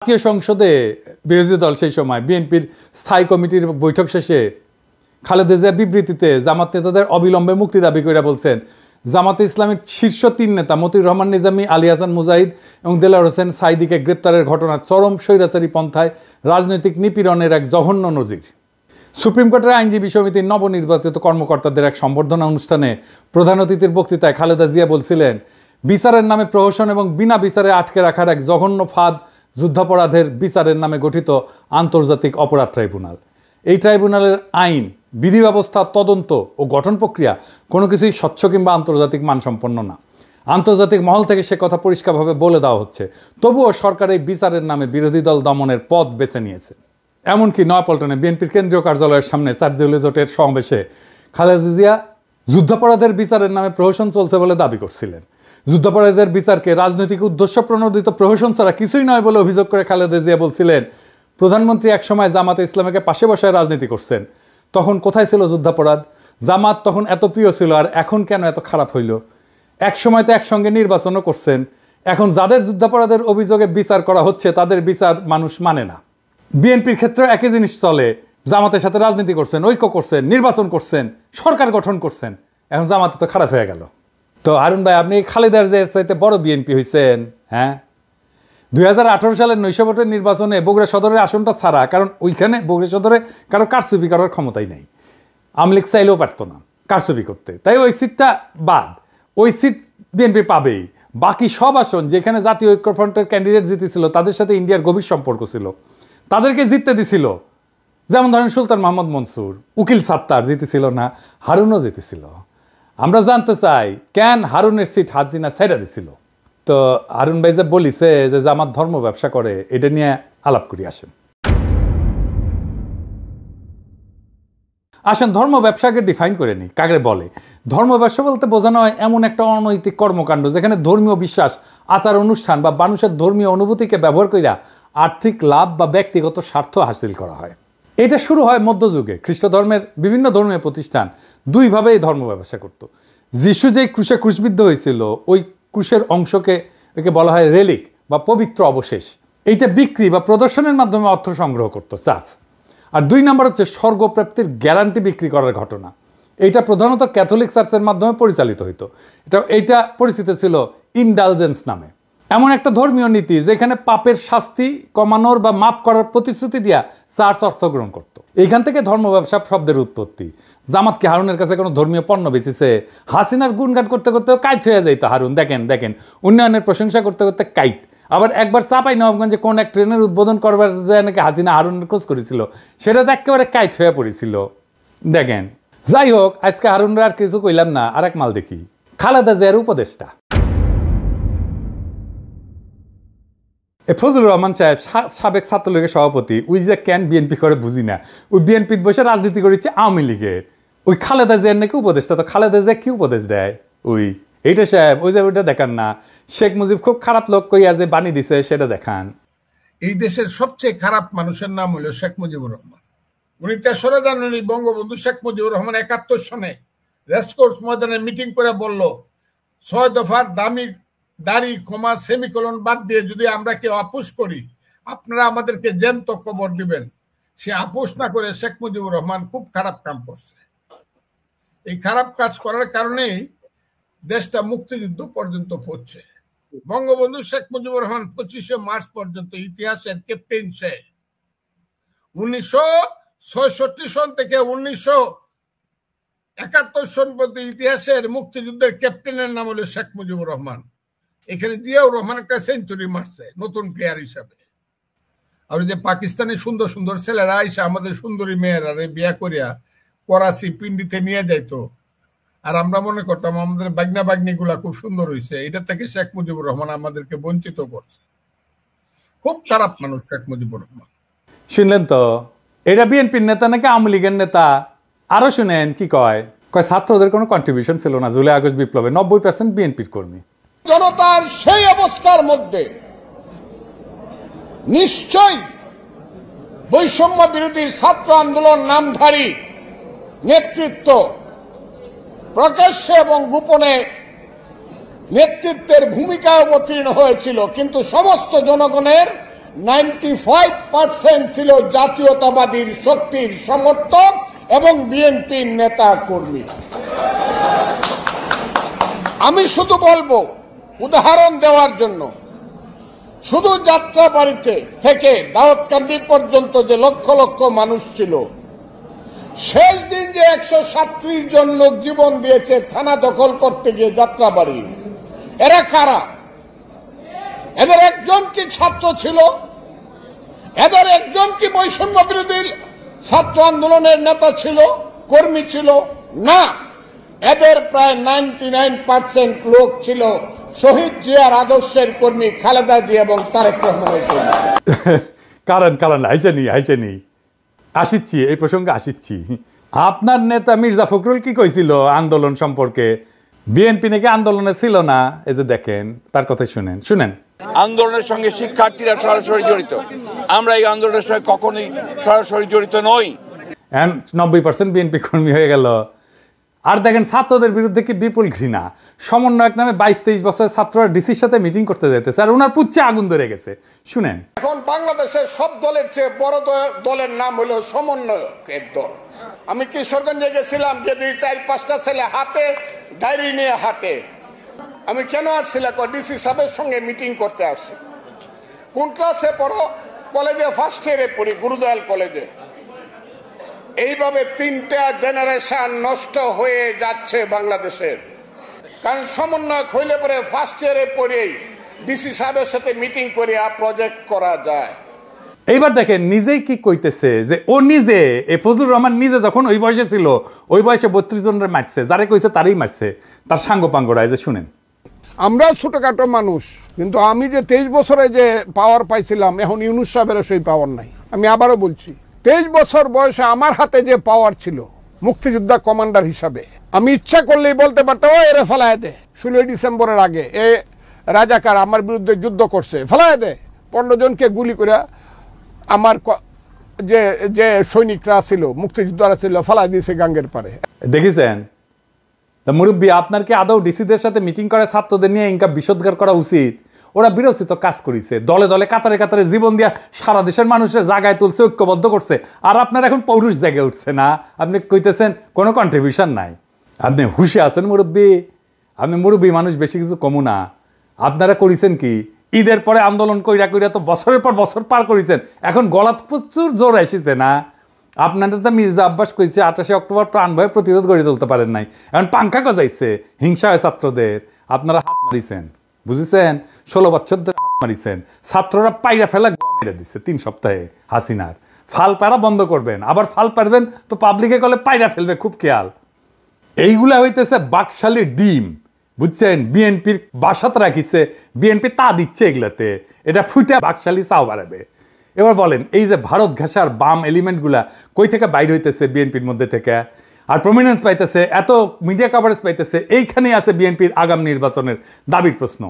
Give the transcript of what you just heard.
জাতীয় সংসদে বিরোধী দল সেই সময় বিএনপির স্থায়ী কমিটির বৈঠক শেষে খালেদা জিয়া বিবৃতিতে জামাত নেতাদের অবিলম্বে মুক্তি দাবি করে বলছেন, জামাতে ইসলামের শীর্ষ 3 নেতা মতিউর রহমান নিজামী, আলী হাসান মুজাহিদ এবং দেলাওয়ার হোসেন সাঈদীকে গ্রেপ্তারের ঘটনা চরম স্বৈরাচারী পন্থায় রাজনৈতিক নিপীড়নের এক জঘন্য নজির। সুপ্রিম কোর্টের আইনজীবী সমিতির নবনির্বাচিত কর্মকর্তাদের এক সম্বর্ধনা অনুষ্ঠানে প্রধান অতিথির বক্তৃতায় খালেদা জিয়া বলছিলেন, বিচারের নামে প্রহসন এবং বিনা বিচারে আটকে রাখার এক জঘন্য ফাঁদ যুদ্ধাপরাধের বিচারের নামে গঠিত আন্তর্জাতিক অপরাধ ট্রাইব্যুনাল। এই ট্রাইব্যুনালের আইন, বিধি ব্যবস্থা, তদন্ত ও গঠন প্রক্রিয়া কোনো কিছুই স্বচ্ছ কিংবা আন্তর্জাতিক মানসম্পন্ন না। আন্তর্জাতিক মহল থেকে সে কথা পরিষ্কারভাবে বলে দেওয়া হচ্ছে, তবুও সরকার এই বিচারের নামে বিরোধী দল দমনের পথ বেছে নিয়েছে। এমনকি নয়াপল্টনে বিএনপির কেন্দ্রীয় কার্যালয়ের সামনে সার্জিক্যাল জোটের সমাবেশে খালেদা জিয়া যুদ্ধাপরাধের বিচারের নামে প্রহসন চলছে বলে দাবি করছিলেন। যুদ্ধাপরাধের বিচারকে রাজনৈতিক উদ্দেশ্য প্রণোদিত প্রহসন ছাড়া কিছুই নয় বলে অভিযোগ করে খালেদা জিয়া বলছিলেন, প্রধানমন্ত্রী একসময় জামাতে ইসলামকে পাশে বসায় রাজনীতি করছেন, তখন কোথায় ছিল যুদ্ধাপরাধ? জামাত তখন এত প্রিয় ছিল, আর এখন কেন এত খারাপ হইল? এক সময় তো একসঙ্গে নির্বাচনও করছেন, এখন যাদের যুদ্ধাপরাধের অভিযোগে বিচার করা হচ্ছে তাদের বিচার মানুষ মানে না। বিএনপির ক্ষেত্রে একই জিনিস চলে, জামাতের সাথে রাজনীতি করছেন, ঐক্য করছেন, নির্বাচন করছেন, সরকার গঠন করছেন, এখন জামাতে তো খারাপ হয়ে গেল। তো হারুন ভাই, আপনি খালেদার যে চাইতে বড় বিএনপি হয়েছেন, হ্যাঁ? 2018 সালের 900 ভোটের নির্বাচনে বগুড়া সদরের আসনটা ছাড়া, কারণ ওইখানে বগুড়া সদরে কারো কারচুপি করার ক্ষমতাই নাই, আওয়ামী লীগ চাইলেও পারতো না কারচুপি করতে, তাই ওই সিটটা বাদ। ওই সিট বিএনপি পাবেই। বাকি সব আসন যেখানে জাতীয় ঐক্যফ্রন্টের ক্যান্ডিডেট জিতেছিল, তাদের সাথে ইন্ডিয়ার গভীর সম্পর্ক ছিল, তাদেরকে জিততে দিছিল। যেমন ধরেন সুলতান মোহাম্মদ মনসুর, উকিল সাত্তার জিতেছিল না, হারুনও জিতেছিল। আমরা জানতে চাই কেন হারুনের সিট হাসিনা ছেড়ে দিছিল। তো হারুন ভাই যে বলিছে যে জামাত ধর্ম ব্যবসা করে, এটা নিয়ে আলাপ করি। আসেন ধর্ম ব্যবসাকে ডিফাইন করে নি, কাকে বলে। ধর্ম ব্যবসা বলতে বোঝানো হয় এমন একটা অনৈতিক কর্মকাণ্ড যেখানে ধর্মীয় বিশ্বাস, আচার অনুষ্ঠান বা মানুষের ধর্মীয় অনুভূতিকে ব্যবহার কইরা আর্থিক লাভ বা ব্যক্তিগত স্বার্থ হাসিল করা হয়। এটা শুরু হয় মধ্যযুগে। খ্রিস্ট ধর্মের বিভিন্ন ধর্মীয় প্রতিষ্ঠান দুইভাবে এই ধর্ম ব্যবসা করত। যিশু যেই ক্রুশে ক্রুশবিদ্ধ হয়েছিল, ওই ক্রুশের অংশকে বলা হয় রেলিক বা পবিত্র অবশেষ। এইটা বিক্রি বা প্রদর্শনের মাধ্যমে অর্থ সংগ্রহ করতো চার্চ। আর 2 নম্বর হচ্ছে স্বর্গপ্রাপ্তির গ্যারান্টি বিক্রি করার ঘটনা। এইটা প্রধানত ক্যাথলিক চার্চের মাধ্যমে পরিচালিত হইতো। এইটা পরিচিত ছিল ইনডালজেন্স নামে। এমন একটা ধর্মীয় নীতি যেখানে পাপের শাস্তি কমানোর বা মাপ করার প্রতিশ্রুতি দিয়া চার্চ অর্থ গ্রহণ করত। এইখান থেকে ধর্ম ব্যবসা শব্দের উৎপত্তি। জামাত কি হারুনের কাছে কোনো ধর্মীয় পণ্য বেচেছে? হাসিনার গুণগান করতে করতেও কাইট হয়ে যাইতো হারুন। দেখেন উন্নয়নের প্রশংসা করতে করতে কাইট। আবার একবার চাঁপাইনবাবগঞ্জে কোন এক ট্রেনের উদ্বোধন করবার যায় নাকি হাসিনা হারুনের খোঁজ করেছিল, সেটা তো একেবারে কাইট হয়ে পড়েছিল। দেখেন, যাই হোক, আজকে হারুনরা আর কিছু কইলাম না, আর এক মাল দেখি। খালেদা জিয়ার উপদেষ্টা ফজলুর রহমান সাহেব, সাবেক ছাত্রলীগের সভাপতি, ওই যে কেন বিএনপি করে বুঝি না, ওই বিএনপির বসে রাজনীতি করেছে আওয়ামী লীগের। ওই খালেদা জিয়ার নাকি উপদেষ্টা। তো খালেদা জিয়া কি উপদেশ দেয়? এইটা সাহেব, ওই যে ওইটা দেখান না, শেখ মুজিব খুব খারাপ লোক কইয়া যে বাণী দিছে সেটা দেখান। এই দেশের সবচেয়ে খারাপ মানুষের নাম হলো শেখ মুজিবুর রহমান। উনি 3রা জানুয়ারি বঙ্গবন্ধু শেখ মুজিবুর রহমান 71 সনে রেসকোর্স ময়দানে মিটিং করে বলল, 6 দফার দাড়ি কমা সেমিকোলন বাদ দিয়ে যদি আমরা কেউ আপোষ করি, আপনারা আমাদেরকে জ্যান্ত কবর দিবেন। সে আপোষ না করে শেখ মুজিবুর রহমান খুব খারাপ কাম করছে। এই খারাপ কাজ করার কারণেই দেশটা মুক্তিযুদ্ধ পর্যন্ত পৌঁছে। বঙ্গবন্ধু শেখ মুজিবুর রহমান 25শে মার্চ পর্যন্ত ইতিহাসের ক্যাপ্টেন সে। 1966 সন থেকে 1971 সন পর্যন্ত ইতিহাসের মুক্তিযুদ্ধের ক্যাপ্টেনের নাম হলো শেখ মুজিবুর রহমান। এখানে জিয়াউর রহমান একটা সেঞ্চুরি মারছে নতুন প্লেয়ার হিসাবে। আর যে পাকিস্তানি সুন্দর সুন্দর ছেলেরা আইসা আমাদের সুন্দরী মেয়েরা বিয়া করিয়া করাচি পিন্ডিতে নিয়ে যাইতো, আর আমরা মনে করতাম আমাদের বাগনা বাগনি গুলা খুব সুন্দর হয়েছে। এটা থেকে শেখ মুজিবুর রহমান আমাদেরকে বঞ্চিত করছে। খুব খারাপ মানুষ শেখ মুজিবুর রহমান। শুনলেন তো, এটা বিএনপির নেতা নাকি আওয়ামী লীগের নেতা? আরো শুনেন কি কয়। ছাত্রদের কোনো কন্ট্রিবিউশন ছিল না জুলাই আগস্ট বিপ্লবে, 90% বিএনপির কর্মী। জনতার সেই অবস্থার মধ্যে নিশ্চয়ই বৈষম্য বিরোধী ছাত্র আন্দোলন নামধারী নেতৃত্ব প্রকাশ্যে এবং গোপনে নেতৃত্বের ভূমিকায় অবতীর্ণ হয়েছিল, কিন্তু সমস্ত জনগণের 95% ছিল জাতীয়তাবাদীর শক্তির সমর্থক এবং বিএনপির নেতা কর্মী। আমি শুধু বলবো, উদাহরণ দেওয়ার জন্য, শুধু যাত্রাবাড়িতে থেকে দাউদকান্দি পর্যন্ত যে লক্ষ লক্ষ মানুষ ছিল, শেষ দিন যে 137 জন লোক জীবন দিয়েছে থানা দখল করতে গিয়ে যাত্রাবাড়ি, এরা কারা? এদের একজন কি ছাত্র ছিল? এদের একজন কি বৈষম্য বিরোধী ছাত্র আন্দোলনের নেতা ছিল, কর্মী ছিল? না, এদের প্রায় 99% লোক ছিল শহীদ জিয়ার আদর্শের কর্মী, খালেদা জিয়া এবং তারেক রহমানের কর্মী। কারণ আইসেনি আসিচ্ছি, এই প্রসঙ্গে আসিচ্ছি। আপনার নেতা মির্জা ফখরুল কি কইছিল আন্দোলন সম্পর্কে? বিএনপি নাকি আন্দোলনে ছিল না। এই যে দেখেন, তার কথা শুনেন। আন্দোলনের সঙ্গে শিক্ষার্থীরা সরাসরি জড়িত, আমরা এই আন্দোলনের সঙ্গে কখনোই সরাসরি জড়িত নই। 90% বিএনপি কর্মী হয়ে গেল। আর দেখেন, ছাত্রদের বিরুদ্ধে কি বিপুল ঘৃণা। সমন্বয়ক নামে 22-23 বছরের ছাত্ররা ডিসির সাথে মিটিং করতে যেতেছে, আর ওনার পুচ্ছে আগুন ধরে গেছে। শুনেন, এখন বাংলাদেশের সব দলের চেয়ে বড় দলের নাম হলো সমন্বয়কের দল। আমি কিশোরগঞ্জে গেছিলাম, যদি 4-5টা ছেলে হাতে ডায়েরি নিয়ে হাঁটে। আমি কেন আসছিলাম? ডিসি সাহেবের সঙ্গে মিটিং করতে আসছি। কোন ক্লাসে পড়ো? কলেজে ফার্স্ট ইয়ারে পড়ি, গুরুদয়াল কলেজে। এইভাবে 3টা জেনারেশন নষ্ট হয়ে যাচ্ছে বাংলাদেশের। কারণ সমন্বয়ক হইলে পরে ফার্স্ট ইয়ারে পড়েই ডিসি সাহেবের সাথে মিটিং করে প্রজেক্ট করা যায়। এইবার দেখেন নিজেই কি কইতেছে, যে ও নিজে, ফজলুর রহমান নিজে যখন ওই বয়সে ছিল, ওই বয়সে 32 জনের মারছে, যারে কইছে তারই মারছে, তার সাঙ্গ পাঙ্গরা। যে শুনেন, আমরা ছোটখাটো মানুষ, কিন্তু আমি যে 23 বছরে যে পাওয়ার পাইছিলাম, এখন ইউনুস সাহেবের সেই পাওয়ার নাই। আমি আবারও বলছি, 23 বছর বয়সে আমার হাতে যে পাওয়ার ছিল মুক্তিযোদ্ধা কমান্ডার হিসাবে, আমি ইচ্ছা করলেই বলতে পারতাম, ও এরে ফেলায় দে। 16 ডিসেম্বরের আগে এ রাজাকার আমার বিরুদ্ধে যুদ্ধ করছে, ফেলায় দে। 15 জনকে গুলি করে আমার যে যে সৈনিকরা ছিল, মুক্তিযোদ্ধারা ছিল, ফেলায় দিয়েছে গাঙ্গের পারে। দেখেছেন? তা মুরব্বী, আপনার কি আদৌ ডিসিদের সাথে মিটিং করে ছাত্রদের নিয়ে ইনকা বিশোধগার করা উচিত? ওরা বিরোচিত কাজ করেছে, দলে দলে কাতারে কাতারে জীবন দিয়া সারা দেশের মানুষের জায়গায় তুলছে, ঐক্যবদ্ধ করছে। আর আপনার এখন পৌরুষ জায়গায় উঠছে না, আপনি কইতেছেন কোনো কন্ট্রিবিউশন নাই। আপনি হুশে আছেন মুরব্বী? আপনি মুরব্বী মানুষ, বেশি কিছু কমু না। আপনারা করেছেন কি? ঈদের পরে আন্দোলন কইরা তো বছরের পর বছর পার করেছেন, এখন গলাত প্রচুর জোর এসেছে না? আপনাদের তো মির্জা আব্বাস কইছে 28 অক্টোবর প্রাণ ভয়ে প্রতিরোধ গড়ে তুলতে পারেন নাই, এখন পাঙ্খা গজাইছে, হিংসা হয় ছাত্রদের। আপনারা হাত মারিছেন, বুঝেছেন? 16 বছর ধরে হাত মারিছেন। ছাত্ররা পাইরা ফেলা গোয়া মেরে দিচ্ছে 3 সপ্তাহে হাসিনার। ফাল পারা বন্ধ করবেন, আবার ফাল পারবেন তো পাবলিকে কলে পাইরা ফেলবে, খুব খেয়াল। এইগুলা হইতেছে বাকশালী ডিম, বুঝছেন? বিএনপির বাসাত রাখিছে, বিএনপি তা দিচ্ছে এগুলাতে, এটা ফুটে বাকশালী চাও বাড়াবে। এবার বলেন, এই যে ভারত ঘেঁষার বাম এলিমেন্টগুলা কই থেকে বাইর হইতেছে বিএনপির মধ্যে থেকে, আর প্রমিনেন্স পাইতেছে, এত মিডিয়া কভারেজ পাইতেছে, এইখানেই আছে বিএনপির আগাম নির্বাচনের দাবির প্রশ্ন।